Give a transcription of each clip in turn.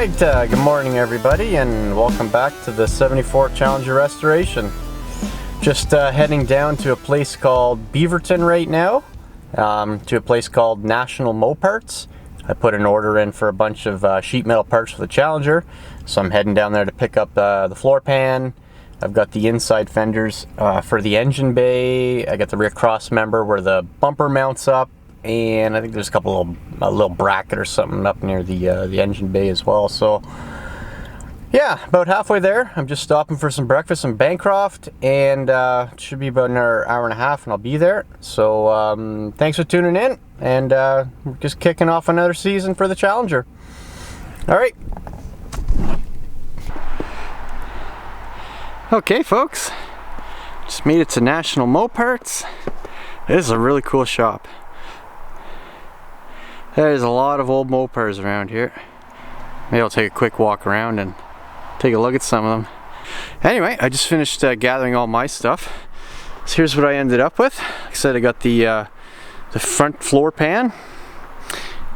Alright, good morning everybody, and welcome back to the 74 Challenger restoration. Just heading down to a place called Beaverton right now, to a place called National Moparts. I put an order in for a bunch of sheet metal parts for the Challenger, so I'm heading down there to pick up the floor pan. I've got the inside fenders for the engine bay. I got the rear cross member where the bumper mounts up, and I think there's a little bracket or something up near the engine bay as well. So yeah, about halfway there. I'm just stopping for some breakfast in Bancroft, and it should be about another hour and a half and I'll be there. So thanks for tuning in, and we're just kicking off another season for the Challenger. All right. Okay folks, just made it to National Moparts. This is a really cool shop. There's a lot of old Moparts around here. Maybe I'll take a quick walk around and take a look at some of them. Anyway, I just finished gathering all my stuff. So here's what I ended up with. Like I said, I got the front floor pan,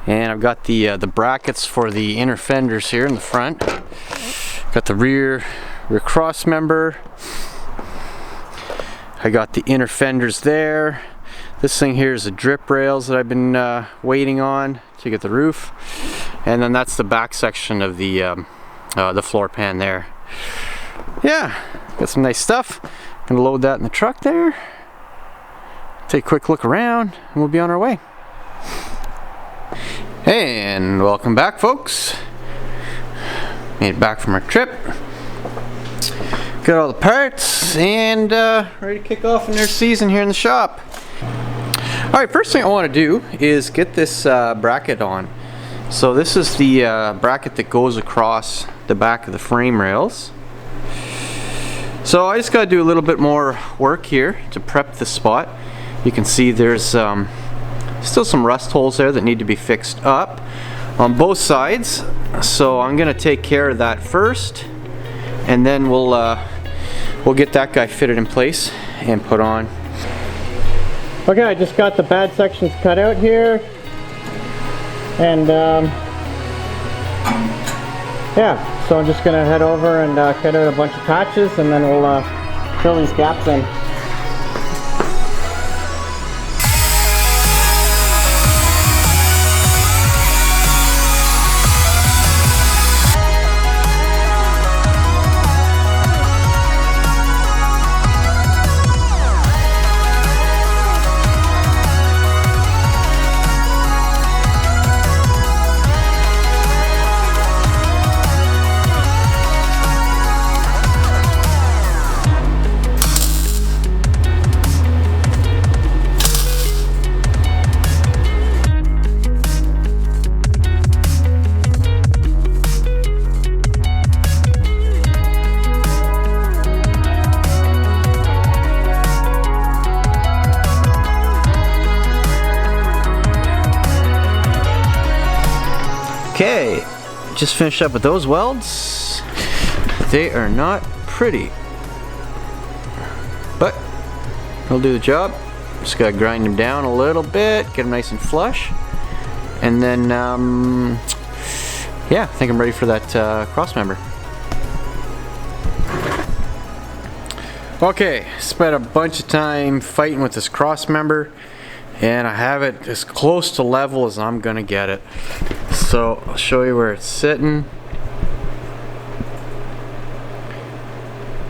and I've got the brackets for the inner fenders here in the front. Got the rear cross member. I got the inner fenders there. This thing here is the drip rails that I've been waiting on to get the roof, and then that's the back section of the floor pan there. Yeah, got some nice stuff. Gonna load that in the truck there. Take a quick look around, and we'll be on our way. And welcome back, folks. Made it back from our trip. Got all the parts and ready to kick off another season here in the shop. Alright, first thing I want to do is get this bracket on. So this is the bracket that goes across the back of the frame rails. So I just got to do a little bit more work here to prep the spot. You can see there's still some rust holes there that need to be fixed up on both sides. So I'm going to take care of that first, and then we'll get that guy fitted in place and put on. Okay, I just got the bad sections cut out here, and yeah, so I'm just gonna head over and cut out a bunch of patches, and then we'll fill these gaps in. Okay, just finished up with those welds. They are not pretty, but they'll do the job. Just gotta grind them down a little bit, get them nice and flush, and then yeah, I think I'm ready for that cross member. Okay, spent a bunch of time fighting with this cross member, and I have it as close to level as I'm gonna get it. So I'll show you where it's sitting.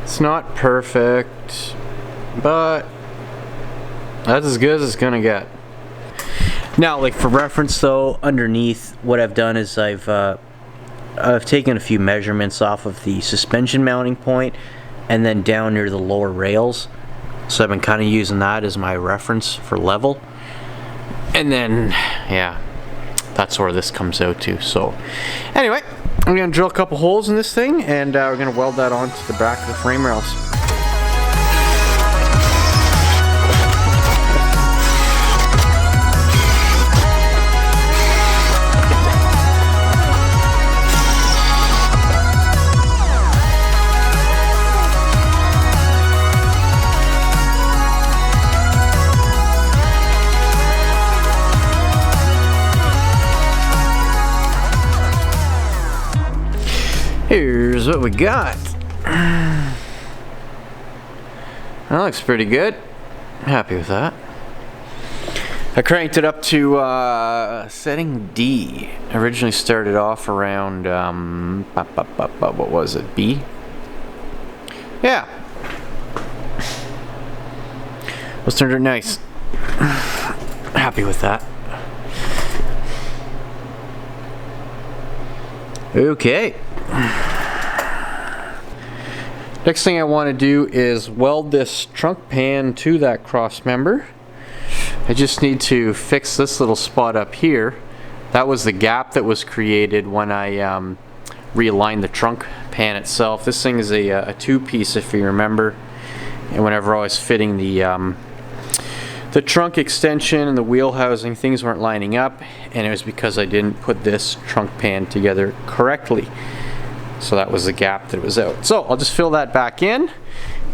It's not perfect, but that's as good as it's gonna get. Now, like for reference though, underneath what I've done is I've taken a few measurements off of the suspension mounting point and then down near the lower rails. So I've been kind of using that as my reference for level. And then, yeah, that's where this comes out to. So anyway, I'm going to drill a couple holes in this thing, and we're going to weld that onto the back of the frame rails. here's what we got. That looks pretty good. Happy with that. I cranked it up to setting D. Originally started off around what was it, B? Yeah. Let's turn it nice. Happy with that. Okay. Next thing I want to do is weld this trunk pan to that cross member. I just need to fix this little spot up here. That was the gap that was created when I realigned the trunk pan itself. This thing is a two-piece, if you remember. And whenever I was fitting the trunk extension and the wheel housing, things weren't lining up, and it was because I didn't put this trunk pan together correctly. So that was the gap that was out. So I'll just fill that back in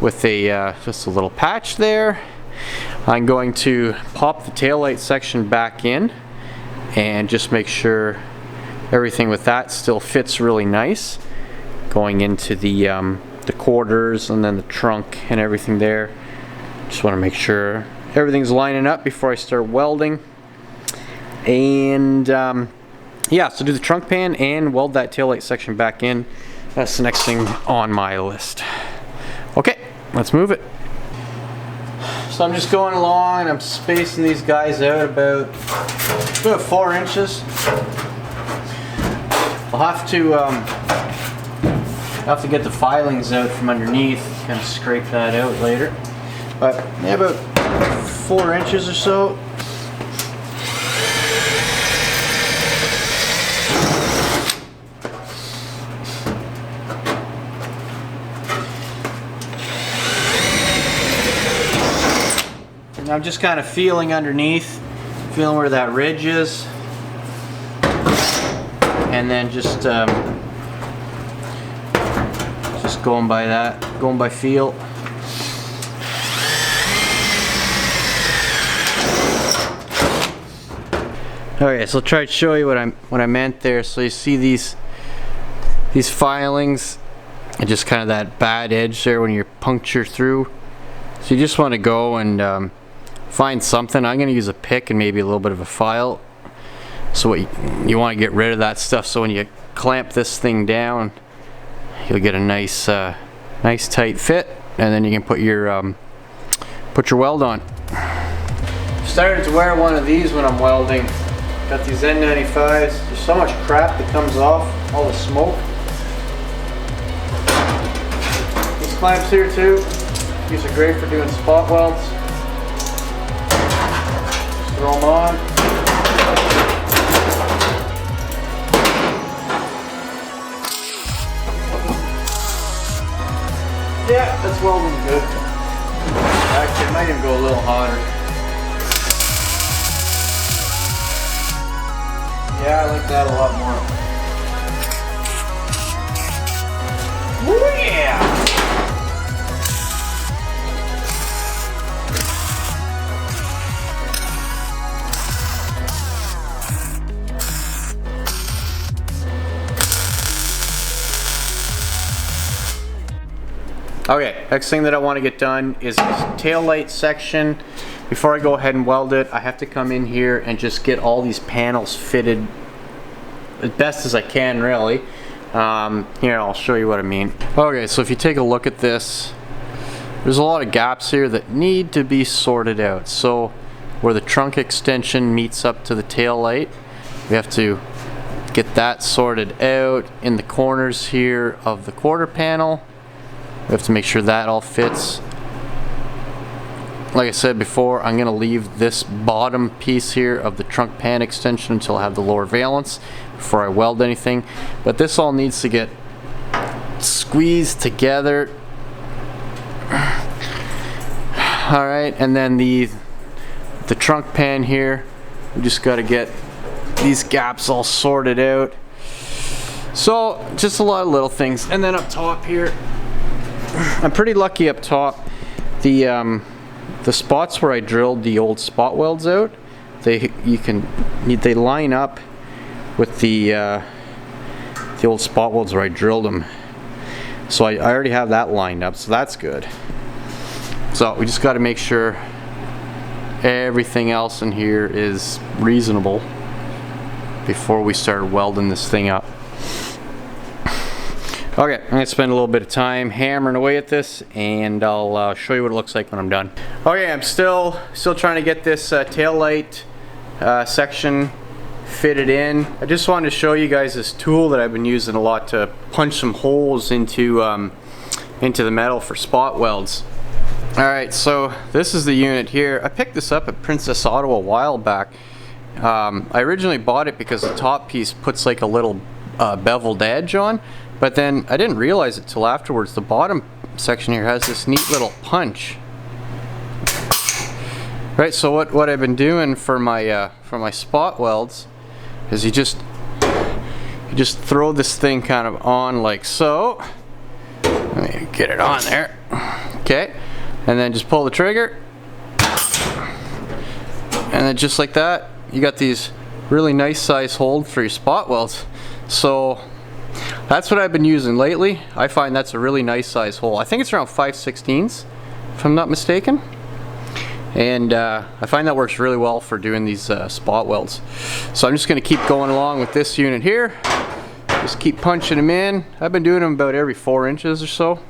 with just a little patch there. I'm going to pop the taillight section back in and just make sure everything with that still fits really nice, going into the quarters and then the trunk and everything there. Just want to make sure everything's lining up before I start welding. And yeah, so do the trunk pan and weld that taillight section back in. That's the next thing on my list. Okay, let's move it. So I'm just going along and I'm spacing these guys out about 4 inches. I'll have to get the filings out from underneath, kind of scrape that out later. But yeah, about 4 inches or so. And I'm just kind of feeling underneath, feeling where that ridge is, and then just going by that, going by feel. Okay, so I'll try to show you what I meant there. So you see these filings and just kind of that bad edge there when you puncture through. So you just want to go and find something. I'm going to use a pick and maybe a little bit of a file. So what you want to get rid of that stuff, so when you clamp this thing down, you'll get a nice tight fit, and then you can put your weld on. Started to wear one of these when I'm welding. Got these N95s. There's so much crap that comes off, all the smoke. These clamps here too, these are great for doing spot welds. Just throw them on. Yeah, that's welding good. Actually, it might even go a little hotter. Yeah, I like that a lot more. Ooh, yeah! Okay, next thing that I want to get done is this tail light section. Before I go ahead and weld it, I have to come in here and just get all these panels fitted as best as I can, really. Here, I'll show you what I mean. Okay, so if you take a look at this, there's a lot of gaps here that need to be sorted out. So where the trunk extension meets up to the tail light, we have to get that sorted out. In the corners here of the quarter panel, we have to make sure that all fits. Like I said before, I'm going to leave this bottom piece here of the trunk pan extension until I have the lower valance before I weld anything. But this all needs to get squeezed together. Alright, and then the trunk pan here, we just got to get these gaps all sorted out. So just a lot of little things. And then up top here, I'm pretty lucky up top. The spots where I drilled the old spot welds out, they line up with the old spot welds where I drilled them. So I already have that lined up, so that's good. So we just got to make sure everything else in here is reasonable before we start welding this thing up. Okay, I'm gonna spend a little bit of time hammering away at this, and I'll show you what it looks like when I'm done. Okay, I'm still trying to get this tail light section fitted in. I just wanted to show you guys this tool that I've been using a lot to punch some holes into the metal for spot welds. Alright, so this is the unit here. I picked this up at Princess Auto a while back. I originally bought it because the top piece puts like a little beveled edge on, but then I didn't realize it till afterwards. The bottom section here has this neat little punch. Right, so what I've been doing for my spot welds is you just throw this thing kind of on like so. Let me get it on there. Okay. And then just pull the trigger, and then just like that, you got these really nice size holes for your spot welds. So that's what I've been using lately. I find that's a really nice size hole. I think it's around 5/16, if I'm not mistaken. And I find that works really well for doing these spot welds. So I'm just going to keep going along with this unit here. Just keep punching them in. I've been doing them about every 4 inches or so.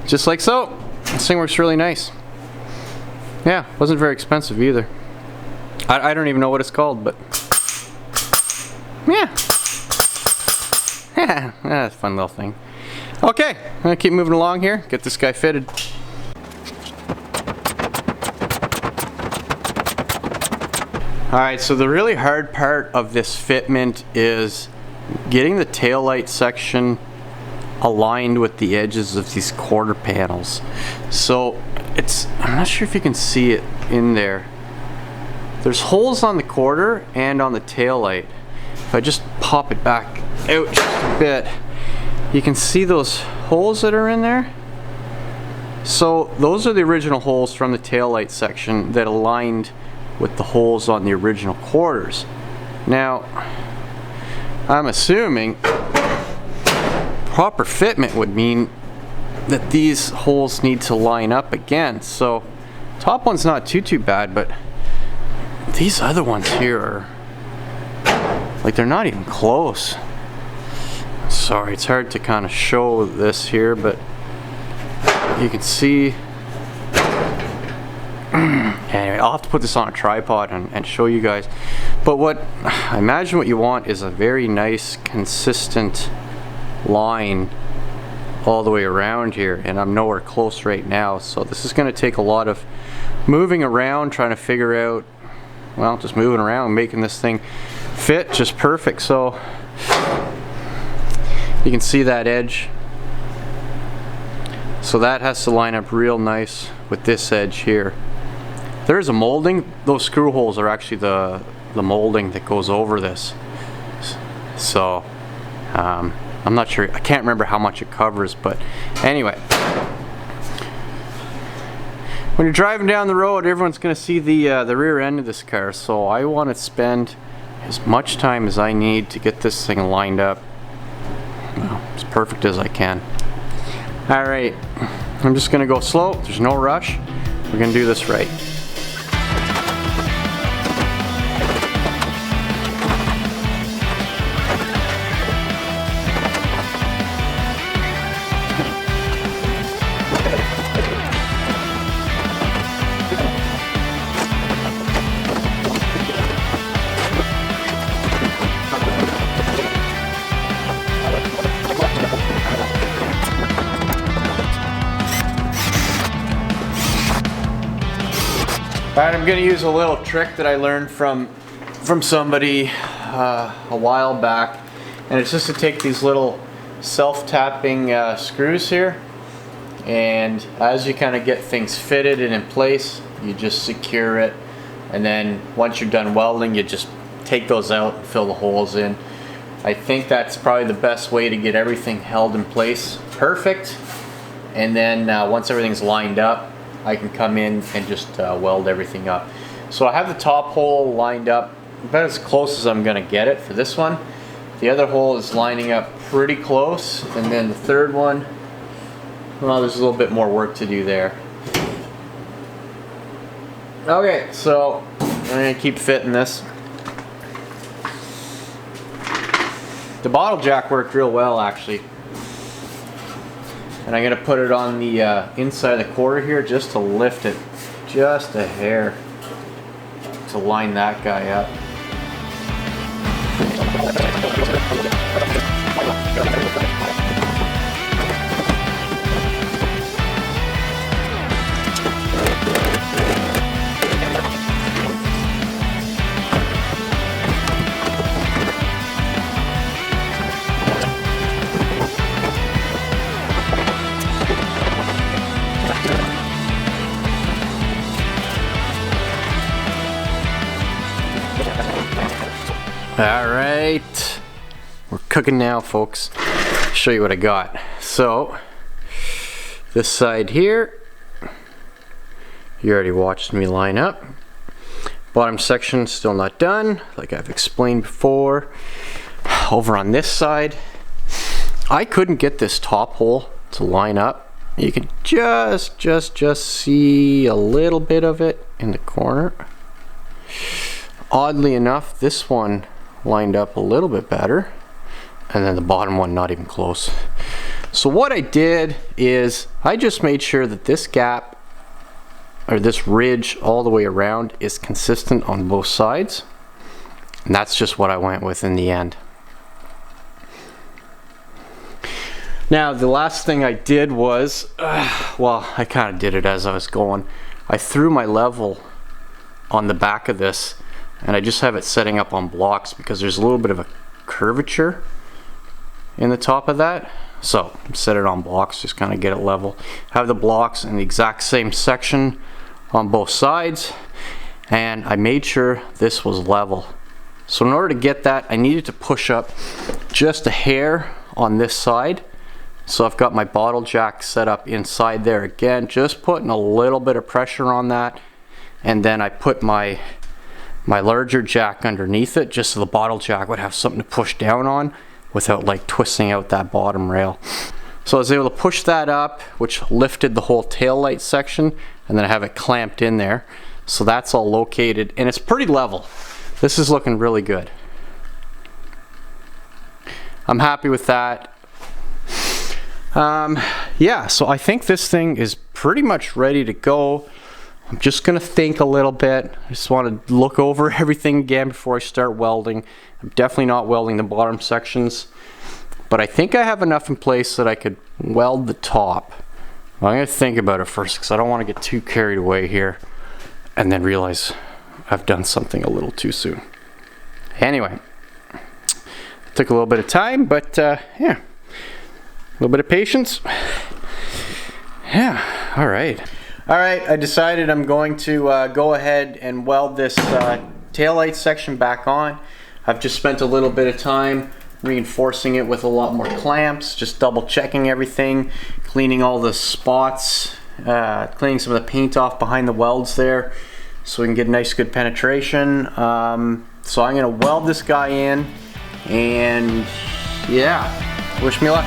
Just like so. This thing works really nice. Yeah, wasn't very expensive either. I don't even know what it's called, but yeah. Yeah, that's a fun little thing. Okay, I'm gonna keep moving along here, get this guy fitted. Alright, so the really hard part of this fitment is getting the taillight section aligned with the edges of these quarter panels. So I'm not sure if you can see it in there. There's holes on the quarter and on the tail light. If I just pop it back out just a bit, you can see those holes that are in there. So those are the original holes from the tail light section that aligned with the holes on the original quarters. Now, I'm assuming proper fitment would mean that these holes need to line up again. So top one's not too bad, but these other ones here are like they're not even close. Sorry, it's hard to kind of show this here, but you can see. Anyway, I'll have to put this on a tripod and show you guys. But I imagine what you want is a very nice, consistent line all the way around here, and I'm nowhere close right now, so this is going to take a lot of moving around, trying to figure out, well, just moving around, making this thing fit just perfect. So you can see that edge, so that has to line up real nice with this edge here. There's a molding. Those screw holes are actually the molding that goes over this. So I'm not sure, I can't remember how much it covers, but anyway. When you're driving down the road, everyone's going to see the rear end of this car, so I want to spend as much time as I need to get this thing lined up, well, as perfect as I can. Alright, I'm just going to go slow, there's no rush, we're going to do this right. Alright, I'm going to use a little trick that I learned from somebody a while back, and it's just to take these little self-tapping screws here, and as you kind of get things fitted and in place, you just secure it, and then once you're done welding, you just take those out and fill the holes in. I think that's probably the best way to get everything held in place perfect, and then once everything's lined up, I can come in and just weld everything up. So I have the top hole lined up about as close as I'm going to get it for this one. The other hole is lining up pretty close, and then the third one, well, there's a little bit more work to do there. Okay, so I'm gonna keep fitting this. The bottle jack worked real well, actually. And I'm gonna put it on the inside of the quarter here just to lift it just a hair to line that guy up. All right, we're cooking now, folks. I'll show you what I got. So this side here, you already watched me line up. Bottom section still not done, like I've explained before. Over on this side, I couldn't get this top hole to line up. You can just see a little bit of it in the corner. Oddly enough, this one lined up a little bit better, and then the bottom one not even close. So what I did is I just made sure that this gap, or this ridge all the way around, is consistent on both sides, and that's just what I went with in the end. Now the last thing I did was, well, I kind of did it as I was going. I threw my level on the back of this, and I just have it setting up on blocks because there's a little bit of a curvature in the top of that. So set it on blocks, just kind of get it level. Have the blocks in the exact same section on both sides, and I made sure this was level. So in order to get that, I needed to push up just a hair on this side. So I've got my bottle jack set up inside there again, just putting a little bit of pressure on that, and then I put my larger jack underneath it, just so the bottle jack would have something to push down on without like twisting out that bottom rail. So I was able to push that up, which lifted the whole tail light section, and then I have it clamped in there. So that's all located, and it's pretty level. This is looking really good. I'm happy with that. Yeah, so I think this thing is pretty much ready to go. I'm just gonna think a little bit. I just want to look over everything again before I start welding. I'm definitely not welding the bottom sections, but I think I have enough in place that I could weld the top. I'm gonna think about it first because I don't want to get too carried away here and then realize I've done something a little too soon. Anyway, it took a little bit of time, but yeah, a little bit of patience. Yeah, all right. All right, I decided I'm going to go ahead and weld this taillight section back on. I've just spent a little bit of time reinforcing it with a lot more clamps, just double checking everything, cleaning all the spots, cleaning some of the paint off behind the welds there so we can get nice good penetration. So I'm gonna weld this guy in, and yeah, wish me luck.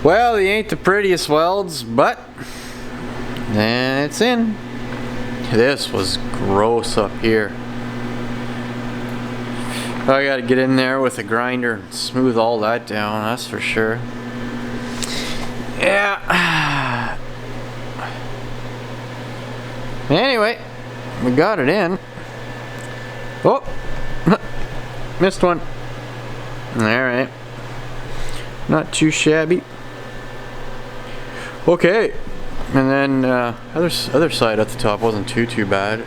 Well, they ain't the prettiest welds, but it's in. This was gross up here. I gotta get in there with a grinder and smooth all that down, that's for sure. Yeah. Anyway, we got it in. Oh! Missed one. Alright. Not too shabby. Okay. And then other side at the top wasn't too bad.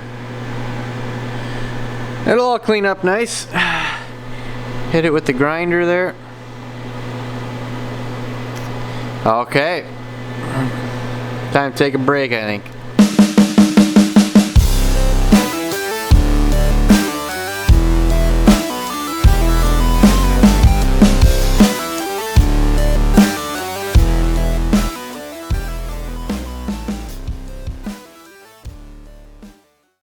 It'll all clean up nice. Hit it with the grinder there. Okay. Time to take a break, I think.